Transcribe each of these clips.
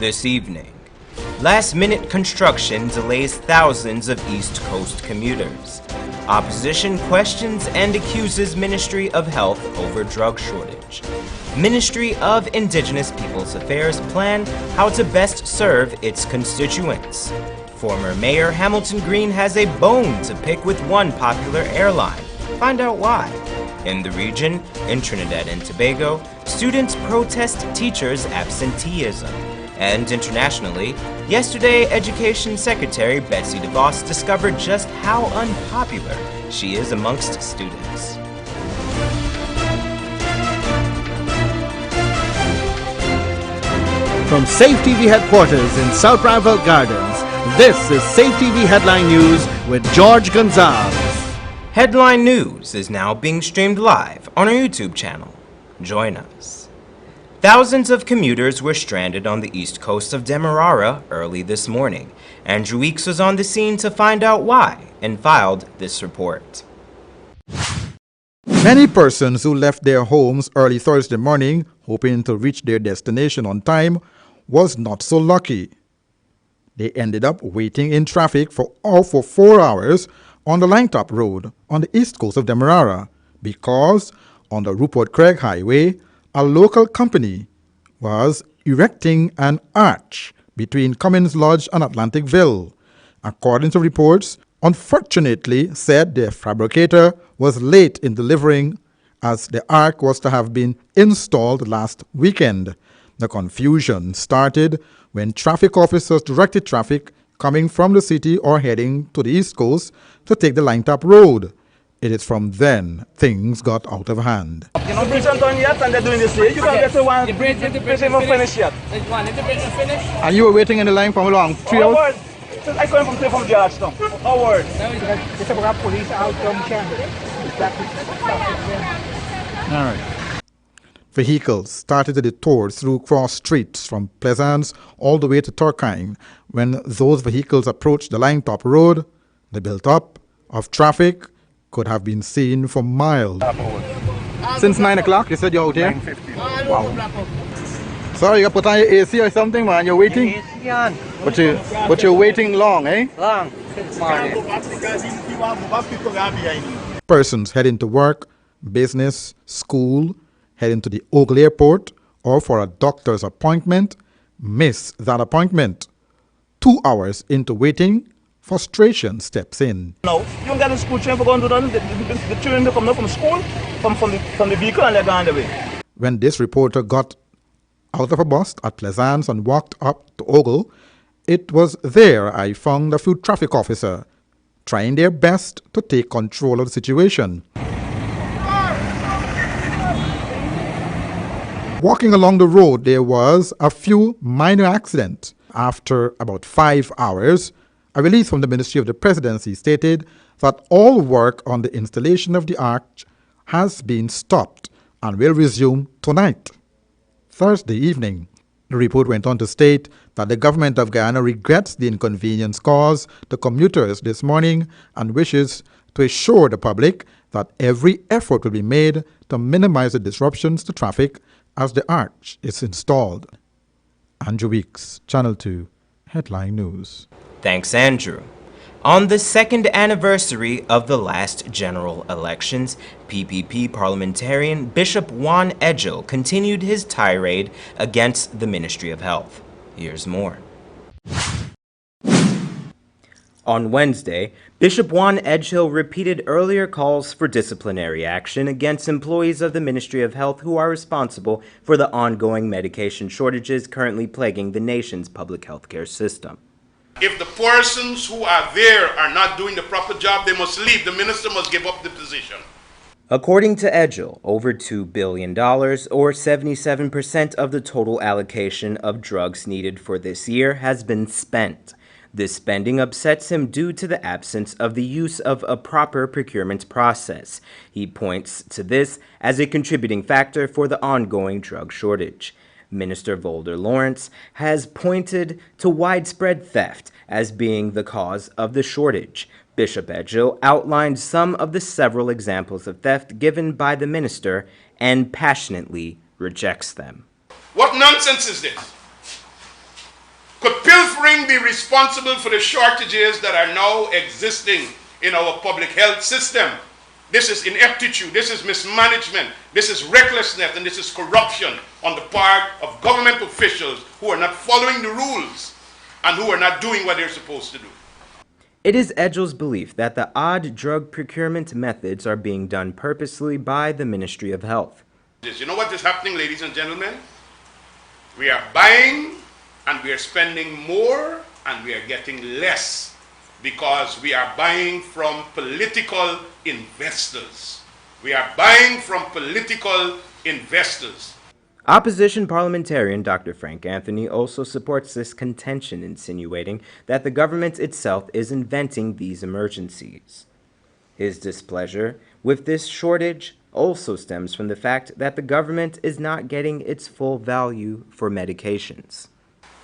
this evening. Last-minute construction delays thousands of East Coast commuters. Opposition questions and accuses Ministry of Health over drug shortage. Ministry of Indigenous Peoples Affairs plan how to best serve its constituents. Former Mayor Hamilton Green has a bone to pick with one popular airline. Find out why. In the region, in Trinidad and Tobago, students protest teachers' absenteeism. And internationally, yesterday Education Secretary Betsy DeVos discovered just how unpopular she is amongst students. From Safe TV headquarters in South Rivalt Gardens, this is Safe TV Headline News with George Gonzalez. Headline News is now being streamed live on our YouTube channel. Join us. Thousands of commuters were stranded on the east coast of Demerara early this morning. Andrew Weeks was on the scene to find out why and filed this report. Many persons who left their homes early Thursday morning hoping to reach their destination on time was not so lucky. They ended up waiting in traffic for 4 hours on the Langtop Road on the east coast of Demerara because on the Rupert Craig Highway, a local company was erecting an arch between Cummins Lodge and Atlanticville. According to reports, unfortunately said the fabricator was late in delivering as the arch was to have been installed last weekend. The confusion started when traffic officers directed traffic coming from the city or heading to the east coast to take the Langtop Road. It is from then things got out of hand. You know, bridge isn't done yet, and they're doing this here. You can't get to one. The bridge isn't finished yet. One, is the bridge finished? And you were waiting in the line for how long? 3 hours? I come from Georgetown. Oh, word. All right. Vehicles started to detour through cross streets from Pleasance all the way to Turkine. When those vehicles approached the Langtop Road, the built-up of traffic could have been seen for miles. Since 9 o'clock, you said you're out here? 9:15. Wow. Sorry, you put on your AC or something, man. You're waiting? But you're waiting long, eh? Long. Persons heading to work, business, school, heading to the Ogle Airport, or for a doctor's appointment, miss that appointment. 2 hours into waiting, frustration steps in. No, you don't get a school train for going to do that. The train come from school, from the vehicle, and they're going the way. When this reporter got out of a bus at Pleasance and walked up to Ogle, it was there I found a few traffic officers trying their best to take control of the situation. Walking along the road, there was a few minor accidents. After about 5 hours, a release from the Ministry of the Presidency stated that all work on the installation of the arch has been stopped and will resume tonight, Thursday evening. The report went on to state that the government of Guyana regrets the inconvenience caused to commuters this morning and wishes to assure the public that every effort will be made to minimize the disruptions to traffic as the arch is installed. Andrew Weeks, Channel 2, Headline News. Thanks, Andrew. On the second anniversary of the last general elections, PPP parliamentarian Bishop Juan Edgell continued his tirade against the Ministry of Health. Here's more. On Wednesday, Bishop Juan Edgell repeated earlier calls for disciplinary action against employees of the Ministry of Health who are responsible for the ongoing medication shortages currently plaguing the nation's public health care system. If the persons who are there are not doing the proper job, they must leave. The minister must give up the position. According to Edgell, over $2 billion, or 77% of the total allocation of drugs needed for this year, has been spent. This spending upsets him due to the absence of the use of a proper procurement process. He points to this as a contributing factor for the ongoing drug shortage. Minister Volder Lawrence has pointed to widespread theft as being the cause of the shortage. Bishop Edgell outlined some of the several examples of theft given by the minister and passionately rejects them. What nonsense is this? Wilfring be responsible for the shortages that are now existing in our public health system. This is ineptitude, this is mismanagement, this is recklessness, and this is corruption on the part of government officials who are not following the rules and who are not doing what they're supposed to do. It is Edgel's belief that the odd drug procurement methods are being done purposely by the Ministry of Health. You know what is happening, ladies and gentlemen? We are buying and we are spending more and we are getting less because we are buying from political investors. We are buying from political investors. Opposition parliamentarian Dr. Frank Anthony also supports this contention, insinuating that the government itself is inventing these emergencies. His displeasure with this shortage also stems from the fact that the government is not getting its full value for medications.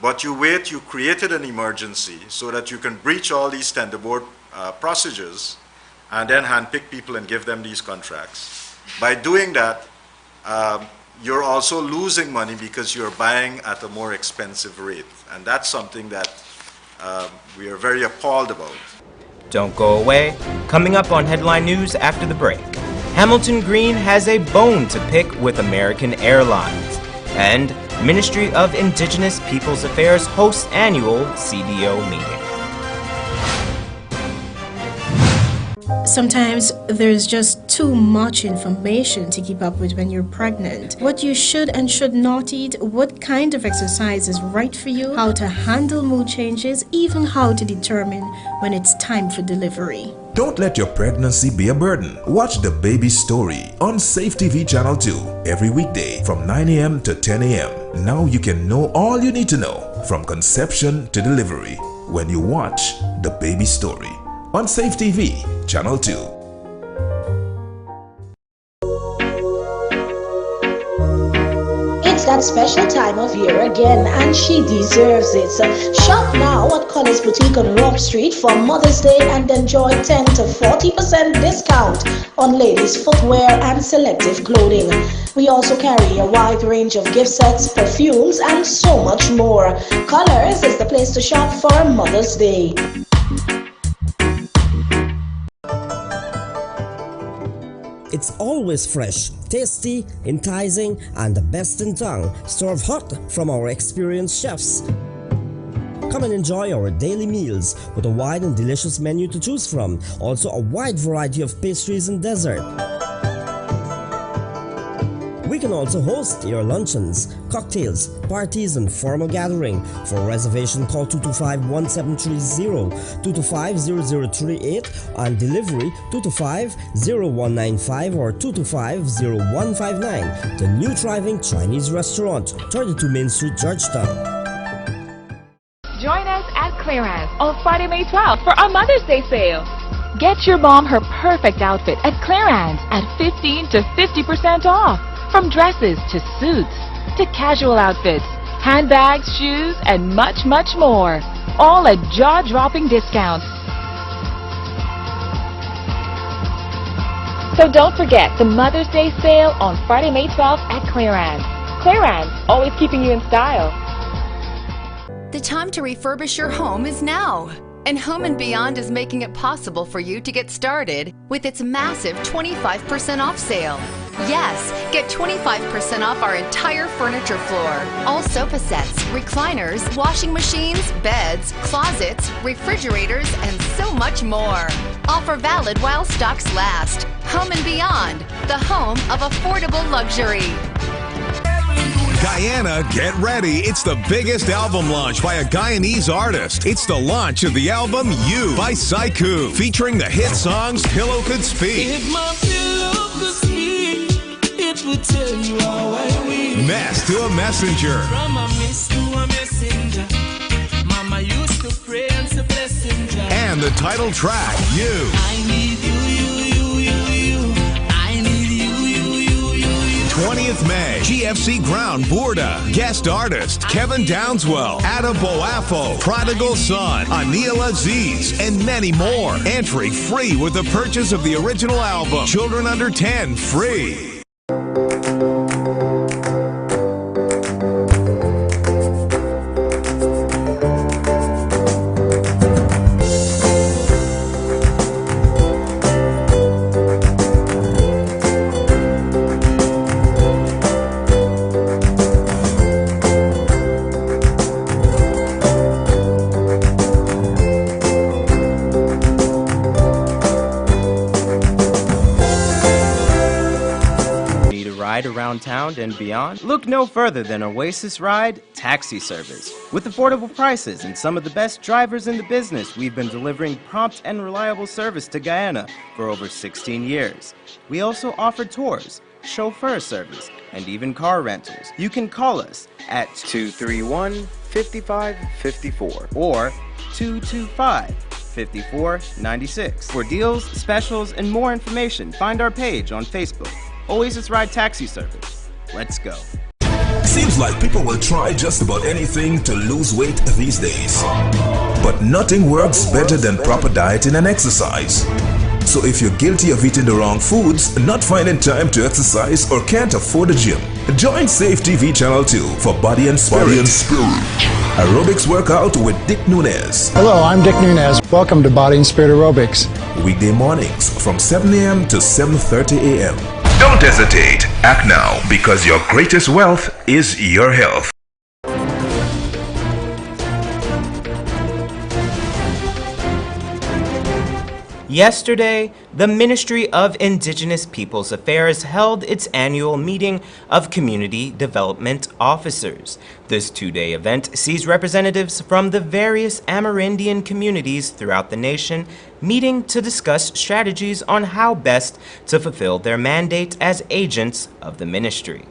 But you wait, you created an emergency so that you can breach all these tender board procedures and then handpick people and give them these contracts. By doing that, you're also losing money because you're buying at a more expensive rate. And that's something that we are very appalled about. Don't go away. Coming up on Headline News after the break, Hamilton Green has a bone to pick with American Airlines, and Ministry of Indigenous Peoples Affairs hosts annual CDO meeting. Sometimes there's just too much information to keep up with when you're pregnant. What you should and should not eat, what kind of exercise is right for you, how to handle mood changes, even how to determine when it's time for delivery. Don't let your pregnancy be a burden. Watch The Baby Story on Safe TV Channel 2 every weekday from 9 a.m. to 10 a.m. Now you can know all you need to know from conception to delivery when you watch The Baby Story on Safe TV Channel 2. It's that special time of year again, and she deserves it. So shop now at Collins Boutique on Rock Street for Mother's Day and enjoy 10 to 40% discount on ladies' footwear and selective clothing. We also carry a wide range of gift sets, perfumes, and so much more. Colors is the place to shop for Mother's Day. It's always fresh, tasty, enticing, and the best in town, served hot from our experienced chefs. Come and enjoy our daily meals with a wide and delicious menu to choose from, also a wide variety of pastries and dessert. We can also host your luncheons, cocktails, parties, and formal gathering. For reservation, call 225-1730, 225-0038, and delivery 225-0195 or 225-0159. The new thriving Chinese restaurant, 32 Main Street, Georgetown. Join us at Clearance on Friday, May 12th for our Mother's Day sale. Get your mom her perfect outfit at Clearance at 15 to 50% off. From dresses to suits to casual outfits, handbags, shoes, and much, much more. All at jaw-dropping discounts. So don't forget the Mother's Day sale on Friday, May 12th at Clearance. Clearance, always keeping you in style. The time to refurbish your home is now. And Home & Beyond is making it possible for you to get started with its massive 25% off sale. Yes, get 25% off our entire furniture floor. All sofa sets, recliners, washing machines, beds, closets, refrigerators, and so much more. Offer valid while stocks last. Home & Beyond, the home of affordable luxury. Guyana, get ready. It's the biggest album launch by a Guyanese artist. It's the launch of the album You by Saiku, featuring the hit songs Pillow Could Speak, If my pillow could speak, it would tell you how I wish. Mess to a Messenger, From a miss to a messenger, Mama used to pray and say blessing, and the title track, You. I need you, I need you. 20th May, GFC Ground Bourda. Guest artist Kevin Downswell, Ada Boafo, Prodigal Son, Anil Aziz, and many more. Entry free with the purchase of the original album. Children under 10 free. Ground and beyond, look no further than Oasis Ride Taxi Service. With affordable prices and some of the best drivers in the business, we've been delivering prompt and reliable service to Guyana for over 16 years. We also offer tours, chauffeur service, and even car rentals. You can call us at 231-5554 or 225-5496. For deals, specials, and more information, find our page on Facebook, Oasis Ride Taxi Service. Let's go. Seems like people will try just about anything to lose weight these days. But nothing works better than proper dieting and exercise. So if you're guilty of eating the wrong foods, not finding time to exercise, or can't afford a gym, join Safe TV Channel 2 for Body and Spirit. Aerobics workout with Dick Nunez. Hello, I'm Dick Nunez. Welcome to Body and Spirit Aerobics. Weekday mornings from 7 a.m. to 7:30 a.m. Don't hesitate. Act now, because your greatest wealth is your health. Yesterday, the Ministry of Indigenous Peoples Affairs held its annual meeting of Community Development Officers. This two-day event sees representatives from the various Amerindian communities throughout the nation meeting to discuss strategies on how best to fulfill their mandate as agents of the ministry.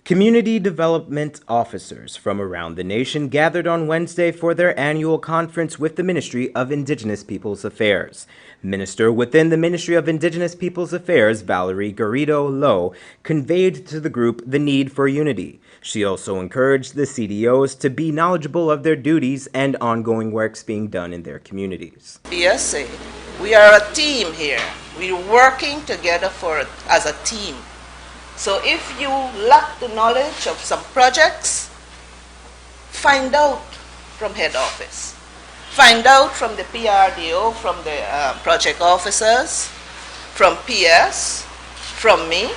Community development officers from around the nation gathered on Wednesday for their annual conference with the Ministry of Indigenous Peoples Affairs. Minister within the Ministry of Indigenous Peoples Affairs, Valerie Garrido Lowe, conveyed to the group the need for unity. She also encouraged the CDOs to be knowledgeable of their duties and ongoing works being done in their communities. BSA, we are a team here. We're working together as a team. So if you lack the knowledge of some projects, find out from head office. Find out from the PRDO, from the project officers, from PS, from me.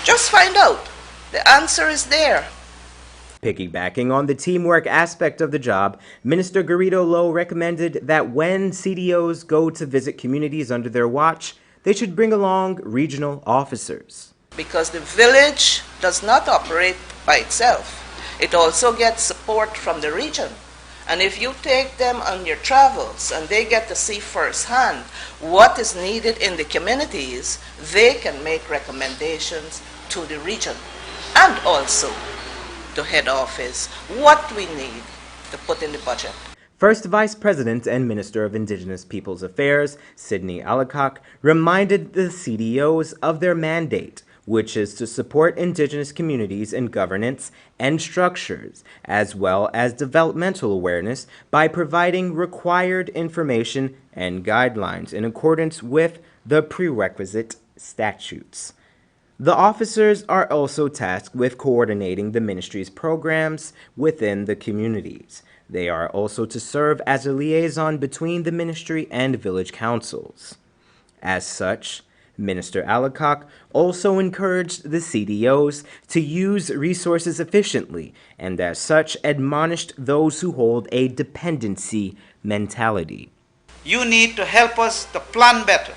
Just find out. The answer is there. Piggybacking on the teamwork aspect of the job, Minister Garrido Lowe recommended that when CDOs go to visit communities under their watch, they should bring along regional officers. Because the village does not operate by itself. It also gets support from the region. And if you take them on your travels and they get to see firsthand what is needed in the communities, they can make recommendations to the region and also to head office what we need to put in the budget. First Vice President and Minister of Indigenous Peoples Affairs, Sidney Alacock, reminded the CDOs of their mandate, which is to support Indigenous communities in governance and structures, as well as developmental awareness by providing required information and guidelines in accordance with the prerequisite statutes. The officers are also tasked with coordinating the ministry's programs within the communities. They are also to serve as a liaison between the ministry and village councils. As such, Minister Alacock also encouraged the CDOs to use resources efficiently and as such admonished those who hold a dependency mentality. You need to help us to plan better.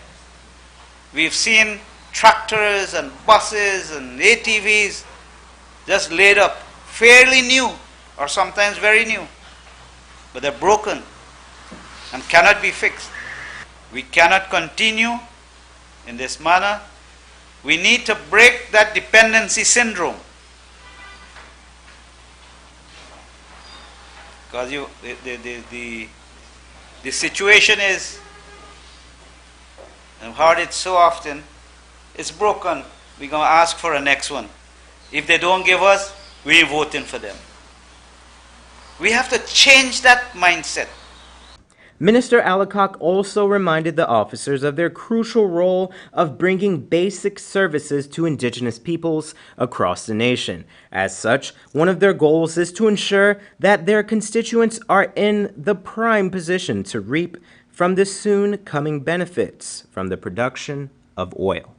We've seen tractors and buses and ATVs just laid up, fairly new or sometimes very new, but they're broken and cannot be fixed. We cannot continue in this manner. We need to break that dependency syndrome. Because the situation is, I've heard it so often, it's broken, we're going to ask for a next one. If they don't give us, we're voting for them. We have to change that mindset. Minister Alacock also reminded the officers of their crucial role of bringing basic services to Indigenous peoples across the nation. As such, one of their goals is to ensure that their constituents are in the prime position to reap from the soon coming benefits from the production of oil.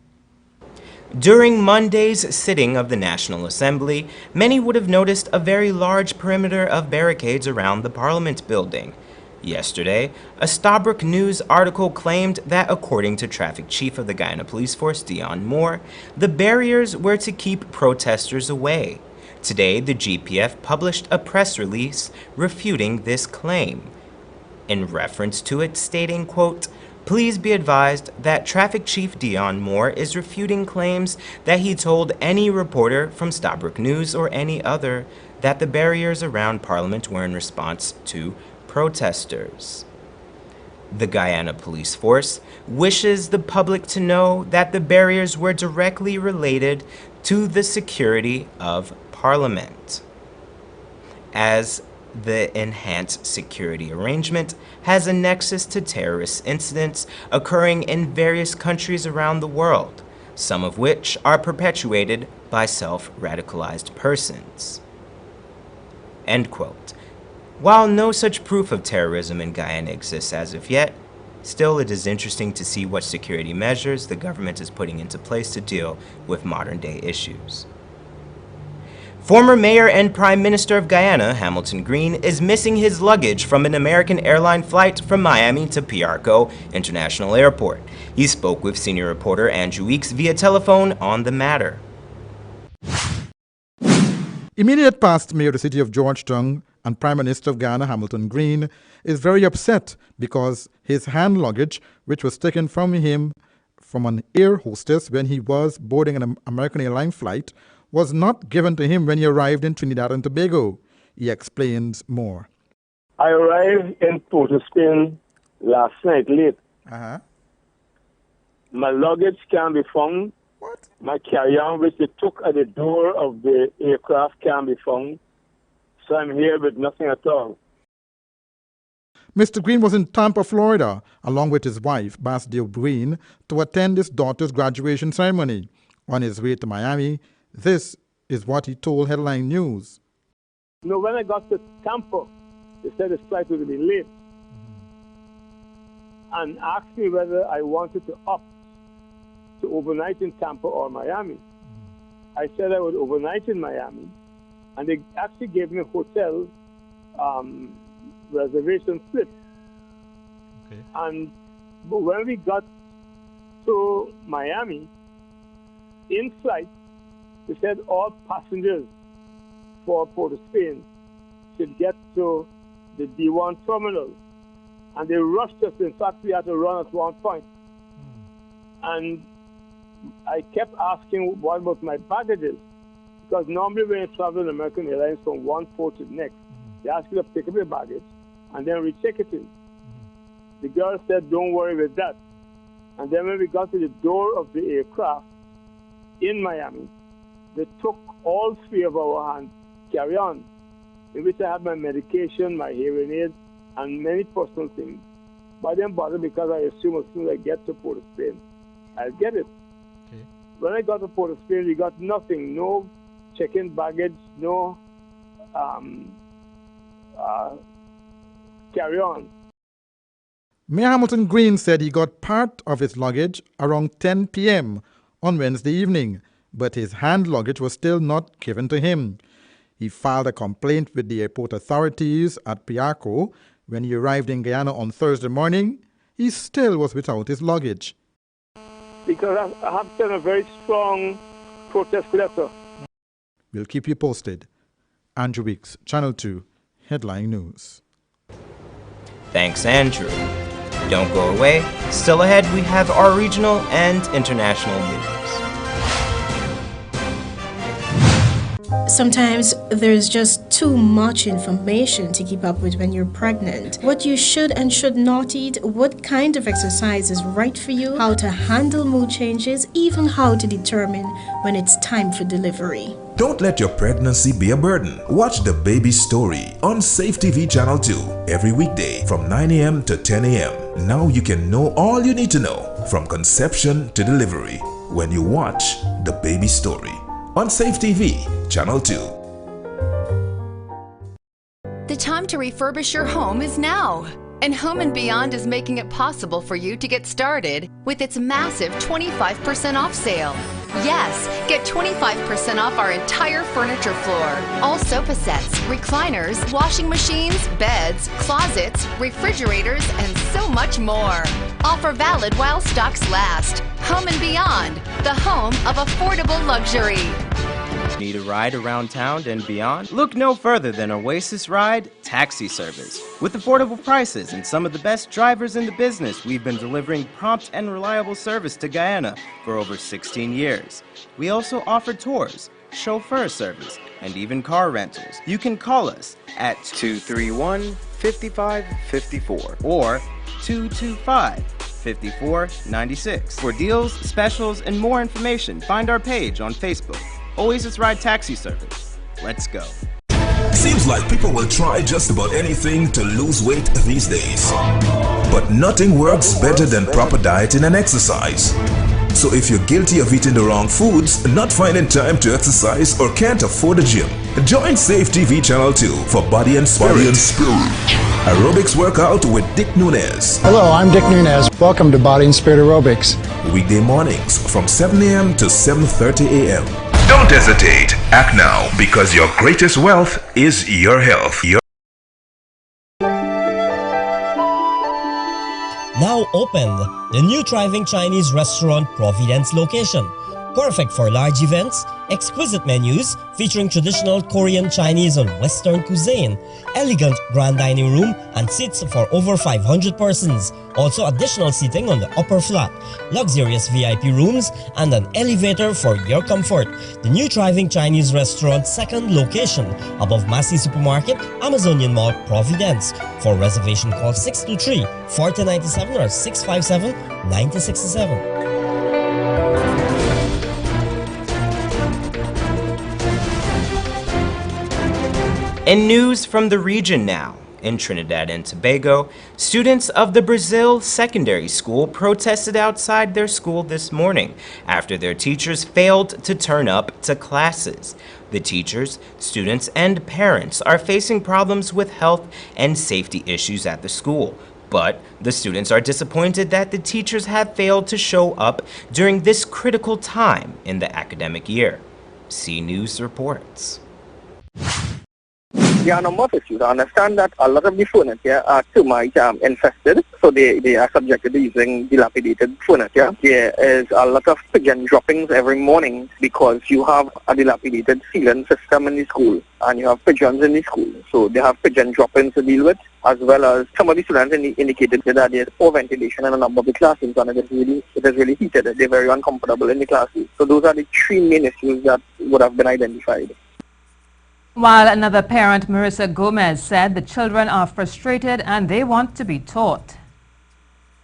During Monday's sitting of the National Assembly, many would have noticed a very large perimeter of barricades around the Parliament building. Yesterday, a Stabroek News article claimed that according to Traffic Chief of the Guyana Police Force, Deon Moore, the barriers were to keep protesters away. Today, the GPF published a press release refuting this claim. In reference to it, stating, quote, "Please be advised that Traffic Chief Deon Moore is refuting claims that he told any reporter from Stabroek News or any other that the barriers around Parliament were in response to protesters." The Guyana Police Force wishes the public to know that the barriers were directly related to the security of Parliament, as the enhanced security arrangement has a nexus to terrorist incidents occurring in various countries around the world, some of which are perpetuated by self-radicalized persons. End quote. While no such proof of terrorism in Guyana exists as of yet, still it is interesting to see what security measures the government is putting into place to deal with modern-day issues. Former Mayor and Prime Minister of Guyana, Hamilton Green, is missing his luggage from an American airline flight from Miami to Piarco International Airport. He spoke with senior reporter Andrew Weeks via telephone on the matter. Immediate past Mayor of the City of Georgetown and Prime Minister of Guyana, Hamilton Green, is very upset because his hand luggage, which was taken from him from an air hostess when he was boarding an American airline flight, was not given to him when he arrived in Trinidad and Tobago. He explains more. I arrived in Port of Spain last night late. My luggage can't be found. What? My carry-on, which they took at the door of the aircraft, can't be found. So I'm here with nothing at all. Mr. Green was in Tampa, Florida, along with his wife, Basdeo Green, to attend his daughter's graduation ceremony. On his way to Miami, this is what he told Headline News. No, when I got to Tampa, they said the flight would be late. And asked me whether I wanted to opt to overnight in Tampa or Miami. I said I would overnight in Miami, and they actually gave me a hotel reservation slip. Okay. But when we got to Miami, in flight, they said all passengers for Port of Spain should get to the D1 terminal. And they rushed us. In fact, we had to run at one point. And I kept asking what about my baggages, because normally when you travel in American Airlines from one port to the next, they ask you to pick up your baggage and then recheck it in. The girl said, don't worry with that. And then when we got to the door of the aircraft in Miami, they took all three of our hand carry-on, in which I had my medication, my hearing aid, and many personal things. But I didn't bother because I assume as soon as I get to Port of Spain, I'll get it. Okay. When I got to Port of Spain, we got nothing. No check-in baggage, no carry-on. Mayor Hamilton Green said he got part of his luggage around 10 p.m. on Wednesday evening, but his hand luggage was still not given to him. He filed a complaint with the airport authorities at Piarco. When he arrived in Guyana on Thursday morning, he still was without his luggage. Because I have sent a very strong protest letter. We'll keep you posted. Andrew Weeks, Channel 2, Headline News. Thanks, Andrew. Don't go away. Still ahead, we have our regional and international news. Sometimes there's just too much information to keep up with when you're pregnant. What you should and should not eat, what kind of exercise is right for you, how to handle mood changes, even how to determine when it's time for delivery. Don't let your pregnancy be a burden. Watch The Baby Story on Safe TV Channel 2 every weekday from 9 a.m. to 10 a.m. Now you can know all you need to know from conception to delivery when you watch The Baby Story on Safe TV Channel 2. The time to refurbish your home is now. And Home & Beyond is making it possible for you to get started with its massive 25% off sale. Yes, get 25% off our entire furniture floor. All sofa sets, recliners, washing machines, beds, closets, refrigerators, and so much more. Offer valid while stocks last. Home and Beyond, the home of affordable luxury. Need a ride around town and beyond? Look no further than Oasis Ride Taxi Service. With affordable prices and some of the best drivers in the business, we've been delivering prompt and reliable service to Guyana for over 16 years. We also offer tours, chauffeur service, and even car rentals. You can call us at 231-5554 or 225-5496. For deals, specials, and more information, find our page on Facebook. Oasis Ride Taxi Service. Let's go. Seems like people will try just about anything to lose weight these days. But nothing works better than proper dieting and exercise. So if you're guilty of eating the wrong foods, not finding time to exercise, or can't afford a gym, join Safe TV Channel 2 for Body and Spirit. Aerobics workout with Dick Nunez. Hello, I'm Dick Nunez. Welcome to Body and Spirit Aerobics. Weekday mornings from 7 a.m. to 7:30 a.m. Don't hesitate. Act now, because your greatest wealth is your health. Now opened, the new thriving Chinese restaurant Providence location. Perfect for large events, exquisite menus featuring traditional Korean, Chinese and Western cuisine, elegant grand dining room and seats for over 500 persons. Also additional seating on the upper flat, luxurious VIP rooms and an elevator for your comfort. The new thriving Chinese restaurant second location above Massey Supermarket, Amazonian Mall, Providence. For reservation call 623-4097 or 657-9067. In news from the region now, in Trinidad and Tobago, students of the Brazil Secondary School protested outside their school this morning after their teachers failed to turn up to classes. The teachers, students, and parents are facing problems with health and safety issues at the school. But the students are disappointed that the teachers have failed to show up during this critical time in the academic year. C News reports. There are a number of issues. I understand that a lot of the furniture are termite infested, so they are subjected to using dilapidated furniture. There is a lot of pigeon droppings every morning because you have a dilapidated sealant system in the school and you have pigeons in the school. So they have pigeon droppings to deal with, as well as some of the students indicated that there is poor ventilation in a number of the classrooms and it is really heated. They're very uncomfortable in the classes. So those are the three main issues that would have been identified. While another parent, Marissa Gomez, said the children are frustrated and they want to be taught.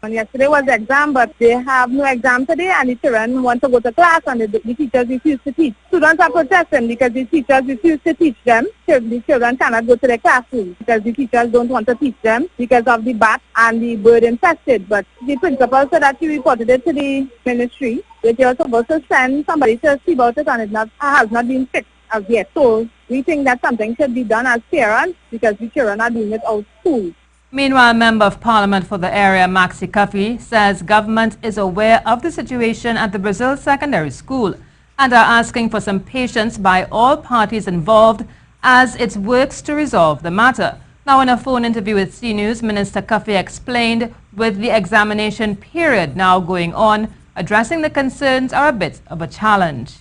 And yesterday was the exam, but they have no exam today and the children want to go to class and the teachers refuse to teach. Students are protesting because the teachers refuse to teach them. The children cannot go to their classroom because the teachers don't want to teach them because of the bat and the bird infested. But the principal said that she reported it to the ministry, that they are supposed to send somebody to see about it and it has not been fixed as yet. So we think that something should be done as parents because the children are doing it out of school. Meanwhile, Member of Parliament for the area, Maxi Cuffy, says government is aware of the situation at the Brazil Secondary School and are asking for some patience by all parties involved as it works to resolve the matter. Now, in a phone interview with C News, Minister Cuffy explained with the examination period now going on, addressing the concerns are a bit of a challenge.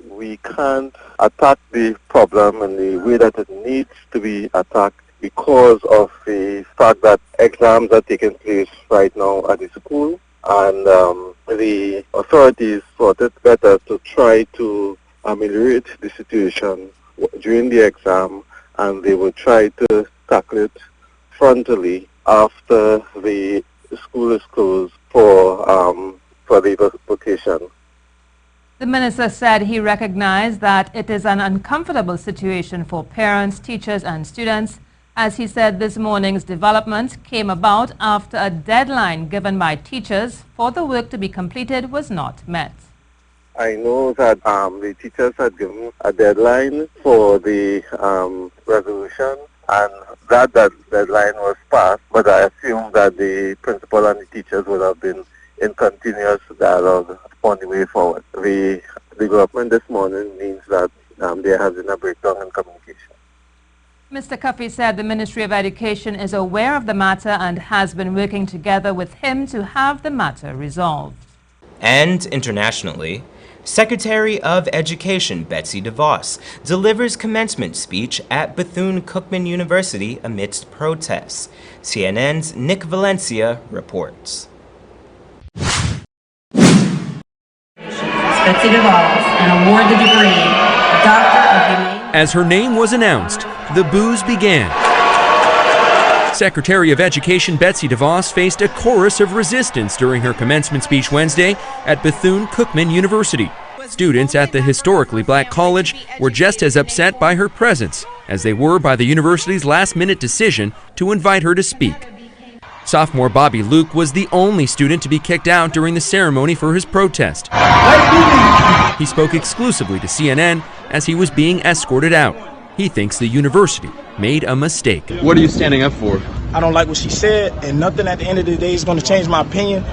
We can't attack the problem in the way that it needs to be attacked because of the fact that exams are taking place right now at the school, and the authorities thought it better to try to ameliorate the situation during the exam, and they will try to tackle it frontally after the school is closed for the vacation. The minister said he recognized that it is an uncomfortable situation for parents, teachers and students. As he said, this morning's development came about after a deadline given by teachers for the work to be completed was not met. I know that the teachers had given a deadline for the resolution, and that deadline was passed, but I assume that the principal and the teachers would have been in continuous dialogue on the way forward. The development this morning means that there has been a breakdown in communication. Mr. Cuffey said the Ministry of Education is aware of the matter and has been working together with him to have the matter resolved. And internationally, Secretary of Education Betsy DeVos delivers commencement speech at BethuneCookman University amidst protests. CNN's Nick Valencia reports. Betsy DeVos and award the degree Doctor of Humane. As her name was announced, the boos began. Secretary of Education Betsy DeVos faced a chorus of resistance during her commencement speech Wednesday at BethuneCookman University. Students at the historically black college were just as upset by her presence as they were by the university's last-minute decision to invite her to speak. Sophomore Bobby Luke was the only student to be kicked out during the ceremony for his protest. He spoke exclusively to CNN as he was being escorted out. He thinks the university made a mistake. What are you standing up for? I don't like what she said, and nothing at the end of the day is going to change my opinion.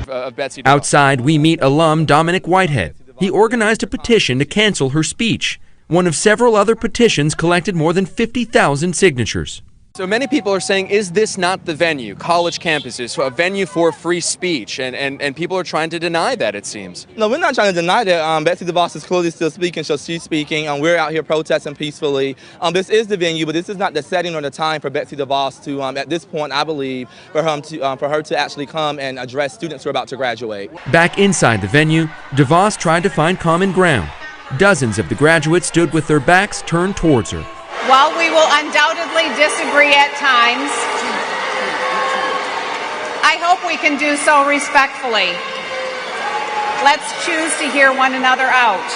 Outside, we meet alum Dominic Whitehead. He organized a petition to cancel her speech. One of several other petitions collected more than 50,000 signatures. So many people are saying, is this not the venue, college campuses, a venue for free speech? And people are trying to deny that, it seems. No, we're not trying to deny that. Betsy DeVos is clearly still speaking, so she's speaking. We're out here protesting peacefully. This is the venue, but this is not the setting or the time for Betsy DeVos to, at this point, I believe, for her to actually come and address students who are about to graduate. Back inside the venue, DeVos tried to find common ground. Dozens of the graduates stood with their backs turned towards her. While we will undoubtedly disagree at times, I hope we can do so respectfully. Let's choose to hear one another out.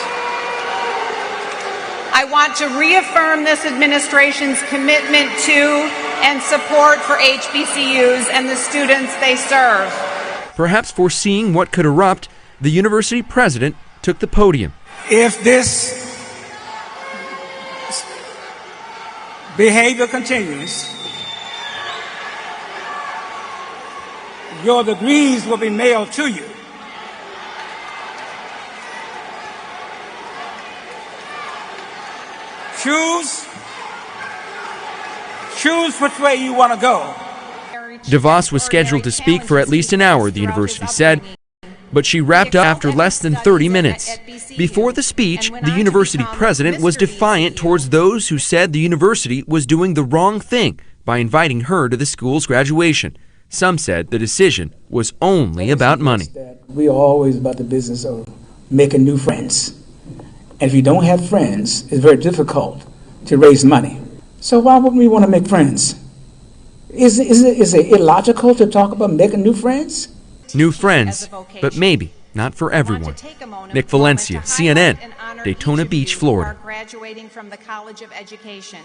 I want to reaffirm this administration's commitment to and support for HBCUs and the students they serve. Perhaps foreseeing what could erupt, the university president took the podium. If this behavior continues, your degrees will be mailed to you. Choose which way you want to go. DeVos was scheduled to speak for at least an hour, the university said, but she wrapped up after less than 30 minutes. Before the speech, the university president was defiant towards those who said the university was doing the wrong thing by inviting her to the school's graduation. Some said the decision was only about money. We are always about the business of making new friends. And if you don't have friends, it's very difficult to raise money. So why wouldn't we want to make friends? Is it illogical to talk about making new friends? New friends, but maybe not for everyone. Nick Valencia, CNN, Daytona Beach, Florida. Graduating from the College of Education.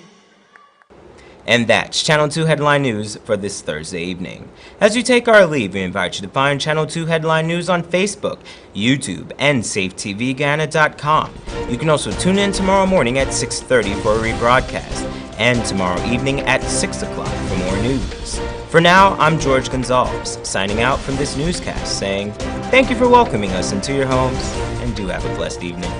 And that's Channel 2 Headline News for this Thursday evening. As we take our leave, we invite you to find Channel 2 Headline News on Facebook, YouTube, and SafeTVGuyana.com. You can also tune in tomorrow morning at 6:30 for a rebroadcast, and tomorrow evening at 6 o'clock for more news. For now, I'm George Gonzalez, signing out from this newscast, saying thank you for welcoming us into your homes, and do have a blessed evening.